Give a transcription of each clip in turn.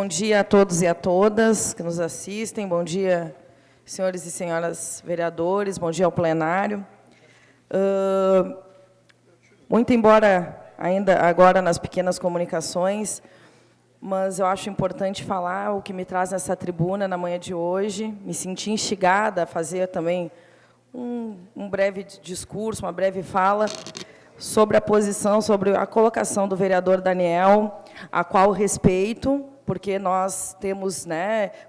Bom dia a todos e a todas que nos assistem. Bom dia, senhores e senhoras vereadores. Bom dia ao plenário. Muito embora ainda agora nas pequenas comunicações, mas eu acho importante falar o que me traz nessa tribuna na manhã de hoje. Me senti instigada a fazer também um breve discurso, uma breve fala sobre a posição, sobre a colocação do vereador Daniel, a qual respeito, porque nós temos,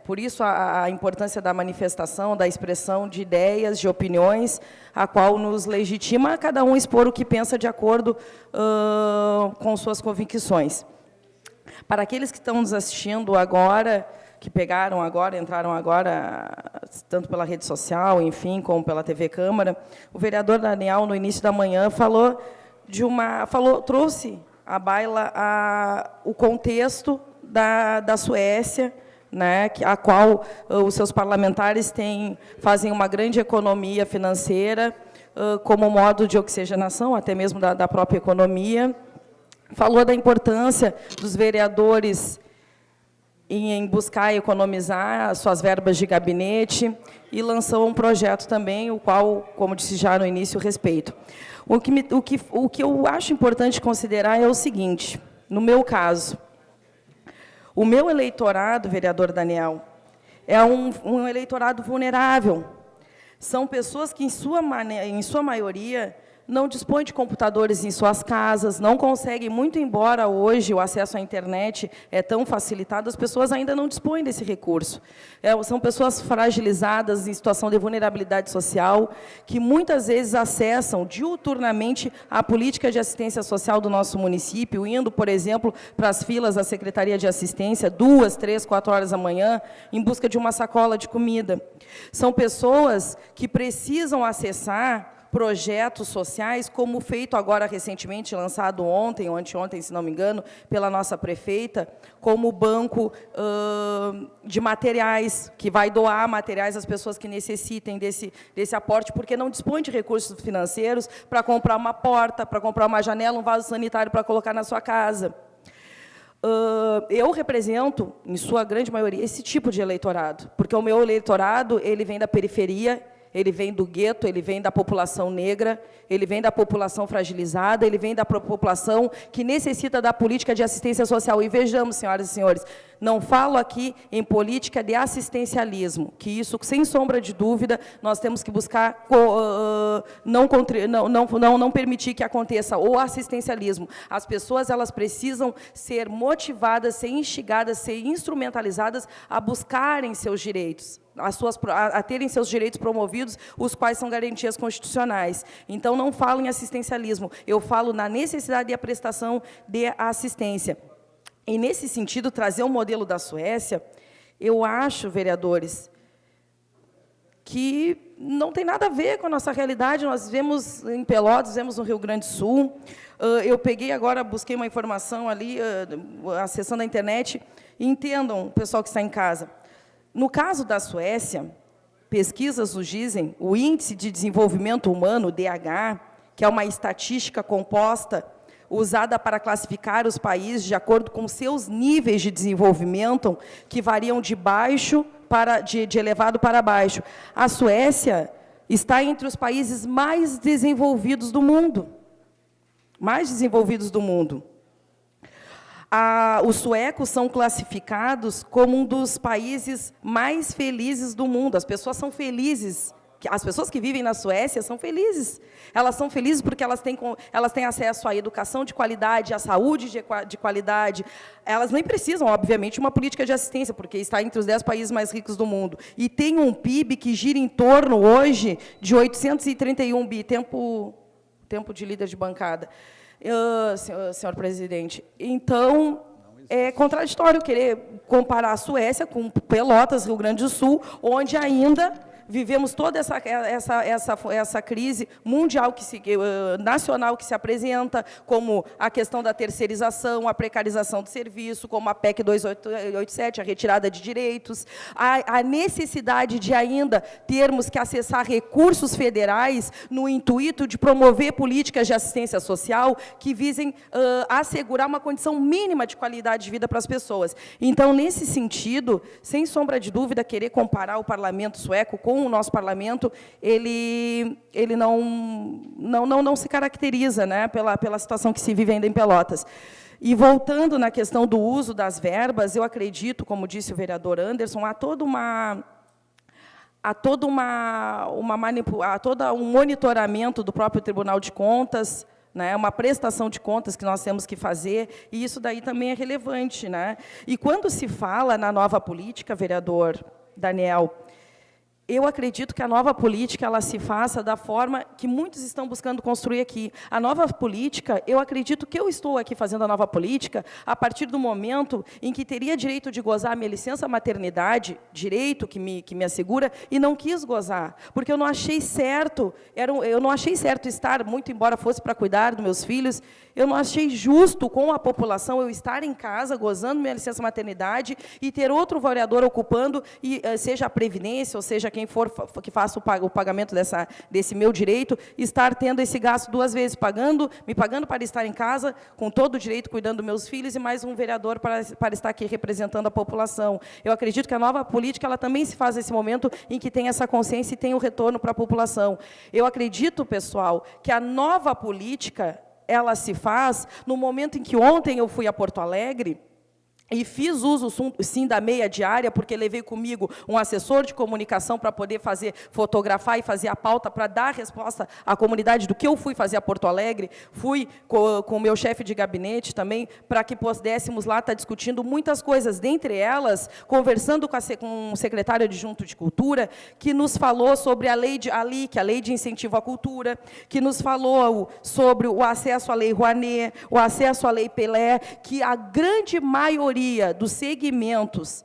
por isso a importância da manifestação, da expressão de ideias, de opiniões, a qual nos legitima a cada um expor o que pensa de acordo com suas convicções. Para aqueles que estão nos assistindo agora, que pegaram agora, entraram agora, tanto pela rede social, enfim, como pela TV Câmara, o vereador Daniel, no início da manhã, trouxe à baila o contexto da Suécia, a qual os seus parlamentares fazem uma grande economia financeira, como modo de oxigenação, até mesmo da própria economia. Falou da importância dos vereadores em buscar economizar as suas verbas de gabinete e lançou um projeto também, o qual, como disse já no início, respeito. O que eu acho importante considerar é o seguinte: no meu caso, o meu eleitorado, vereador Daniel, é um eleitorado vulnerável. São pessoas que, em sua maioria, não dispõem de computadores em suas casas, não conseguem, muito embora hoje o acesso à internet é tão facilitado, as pessoas ainda não dispõem desse recurso. São pessoas fragilizadas, em situação de vulnerabilidade social, que muitas vezes acessam diuturnamente a política de assistência social do nosso município, indo, por exemplo, para as filas da Secretaria de Assistência, 2, 3, 4 horas da manhã, em busca de uma sacola de comida. São pessoas que precisam acessar projetos sociais, como feito agora recentemente, lançado ontem ou anteontem, se não me engano, pela nossa prefeita, como o banco de materiais, que vai doar materiais às pessoas que necessitem desse aporte, porque não dispõe de recursos financeiros para comprar uma porta, para comprar uma janela, um vaso sanitário para colocar na sua casa. Eu represento, em sua grande maioria, esse tipo de eleitorado, porque o meu eleitorado ele vem da periferia, ele vem do gueto, ele vem da população negra, ele vem da população fragilizada, ele vem da população que necessita da política de assistência social. E vejamos, senhoras e senhores, não falo aqui em política de assistencialismo, que isso, sem sombra de dúvida, nós temos que buscar não permitir que aconteça o assistencialismo. As pessoas elas precisam ser motivadas, ser instigadas, ser instrumentalizadas a buscarem seus direitos, a terem seus direitos promovidos, os quais são garantias constitucionais. Então, não falo em assistencialismo, eu falo na necessidade de a prestação de assistência. E, nesse sentido, trazer o modelo da Suécia, eu acho, vereadores, que não tem nada a ver com a nossa realidade. Nós vivemos em Pelotas, vivemos no Rio Grande do Sul. Eu peguei agora, busquei uma informação ali, acessando a internet, e entendam, pessoal que está em casa. No caso da Suécia, pesquisas nos dizem, o Índice de Desenvolvimento Humano, DH, que é uma estatística composta, usada para classificar os países de acordo com seus níveis de desenvolvimento, que variam de elevado para baixo. A Suécia está entre os países mais desenvolvidos do mundo. Mais desenvolvidos do mundo. Os suecos são classificados como um dos países mais felizes do mundo. As pessoas são felizes. As pessoas que vivem na Suécia são felizes. Elas são felizes porque elas têm acesso à educação de qualidade, à saúde de qualidade. Elas nem precisam, obviamente, de uma política de assistência, porque está entre os 10 países mais ricos do mundo. E tem um PIB que gira em torno, hoje, de 831 bi. Tempo de líder de bancada. Senhor presidente. Então, é contraditório querer comparar a Suécia com Pelotas, Rio Grande do Sul, onde ainda vivemos toda essa crise mundial, nacional, que se apresenta, como a questão da terceirização, a precarização do serviço, como a PEC 287, a retirada de direitos, a necessidade de ainda termos que acessar recursos federais no intuito de promover políticas de assistência social que visem assegurar uma condição mínima de qualidade de vida para as pessoas. Então, nesse sentido, sem sombra de dúvida, querer comparar o parlamento sueco com o nosso parlamento, ele não se caracteriza, né, pela situação que se vive ainda em Pelotas. E, voltando na questão do uso das verbas, eu acredito, como disse o vereador Anderson, há todo um monitoramento do próprio Tribunal de Contas, né, uma prestação de contas que nós temos que fazer, e isso daí também é relevante, né? E quando se fala na nova política, vereador Daniel, eu acredito que a nova política ela se faça da forma que muitos estão buscando construir aqui. A nova política, eu acredito que eu estou aqui fazendo a nova política a partir do momento em que teria direito de gozar a minha licença maternidade, direito que me assegura, e não quis gozar, porque eu não achei certo, estar, muito embora fosse para cuidar dos meus filhos, eu não achei justo com a população eu estar em casa gozando minha licença maternidade e ter outro vereador ocupando, seja a Previdência, ou seja quem for que faça o pagamento desse meu direito, estar tendo esse gasto duas vezes, me pagando para estar em casa, com todo o direito, cuidando dos meus filhos, e mais um vereador para estar aqui representando a população. Eu acredito que a nova política ela também se faz nesse momento em que tem essa consciência e tem o retorno para a população. Eu acredito, pessoal, que a nova política ela se faz no momento em que ontem eu fui a Porto Alegre e fiz uso, sim, da meia diária, porque levei comigo um assessor de comunicação para poder fotografar e fazer a pauta, para dar resposta à comunidade do que eu fui fazer a Porto Alegre. Fui com o meu chefe de gabinete também, para que pudéssemos lá estar discutindo muitas coisas, dentre elas, conversando com o secretário adjunto de Cultura, que nos falou sobre a lei de incentivo à cultura, que nos falou sobre o acesso à Lei Rouanet, o acesso à Lei Pelé, que a grande maioria dos segmentos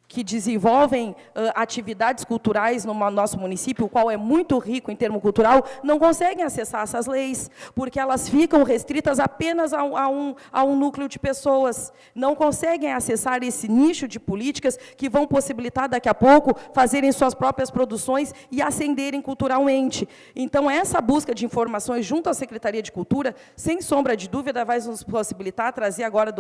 que desenvolvem atividades culturais no nosso município, o qual é muito rico em termo cultural, não conseguem acessar essas leis, porque elas ficam restritas apenas a um núcleo de pessoas. Não conseguem acessar esse nicho de políticas que vão possibilitar, daqui a pouco, fazerem suas próprias produções e ascenderem culturalmente. Então, essa busca de informações junto à Secretaria de Cultura, sem sombra de dúvida, vai nos possibilitar trazer agora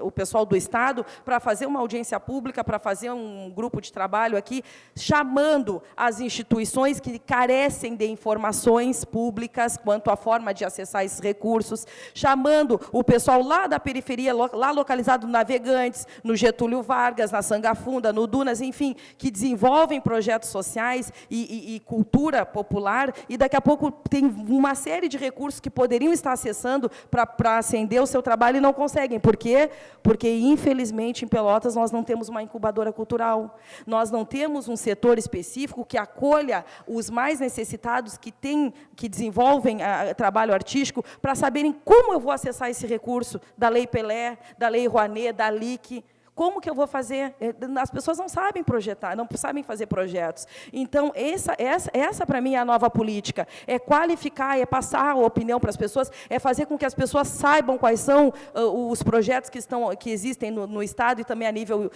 o pessoal do Estado para fazer uma audiência pública, para fazer um grupo de trabalho aqui, chamando as instituições que carecem de informações públicas quanto à forma de acessar esses recursos, chamando o pessoal lá da periferia, lá localizado no Navegantes, no Getúlio Vargas, na Sangafunda, no Dunas, enfim, que desenvolvem projetos sociais e cultura popular, e daqui a pouco tem uma série de recursos que poderiam estar acessando para acender o seu trabalho e não conseguem. Por quê? Porque, infelizmente, em Pelotas, nós não temos uma incubadora cultural. Nós não temos um setor específico que acolha os mais necessitados, que desenvolvem trabalho artístico, para saberem como eu vou acessar esse recurso da Lei Pelé, da Lei Rouanet, da LIC. Como que eu vou fazer? As pessoas não sabem projetar, não sabem fazer projetos. Então, essa para mim, é a nova política. É qualificar, é passar a opinião para as pessoas, é fazer com que as pessoas saibam quais são os projetos que existem no Estado e também a nível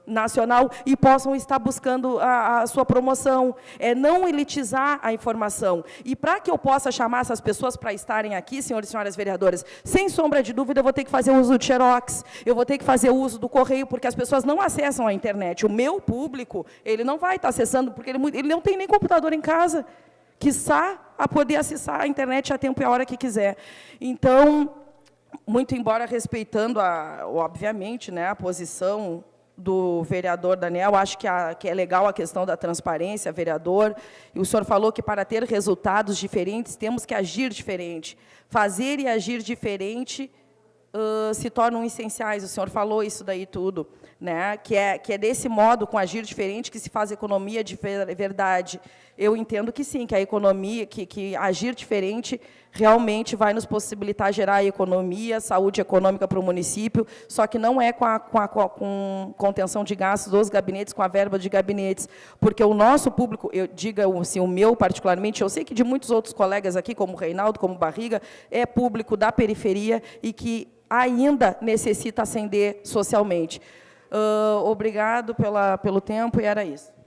nacional e possam estar buscando a sua promoção. É não elitizar a informação. E para que eu possa chamar essas pessoas para estarem aqui, senhores e senhoras vereadoras, sem sombra de dúvida, eu vou ter que fazer uso de xerox, eu vou ter que fazer o uso do correio, porque as pessoas não acessam a internet. O meu público, ele não vai estar acessando, porque ele não tem nem computador em casa, quiçá a poder acessar a internet a tempo e a hora que quiser. Então, muito embora respeitando, obviamente, né, a posição do vereador Daniel, acho que é legal a questão da transparência, vereador, e o senhor falou que para ter resultados diferentes, temos que agir diferente. Fazer e agir diferente se tornam essenciais, o senhor falou isso daí tudo. né, que é desse modo, com agir diferente, que se faz economia de verdade. Eu entendo que sim, que a economia, que agir diferente realmente vai nos possibilitar gerar economia, saúde econômica para o município, só que não é com contenção de gastos dos gabinetes, com a verba de gabinetes, porque o nosso público, eu digo assim, o meu particularmente, eu sei que de muitos outros colegas aqui, como o Reinaldo, como o Barriga, é público da periferia e que ainda necessita ascender socialmente. Obrigado pelo tempo, e era isso.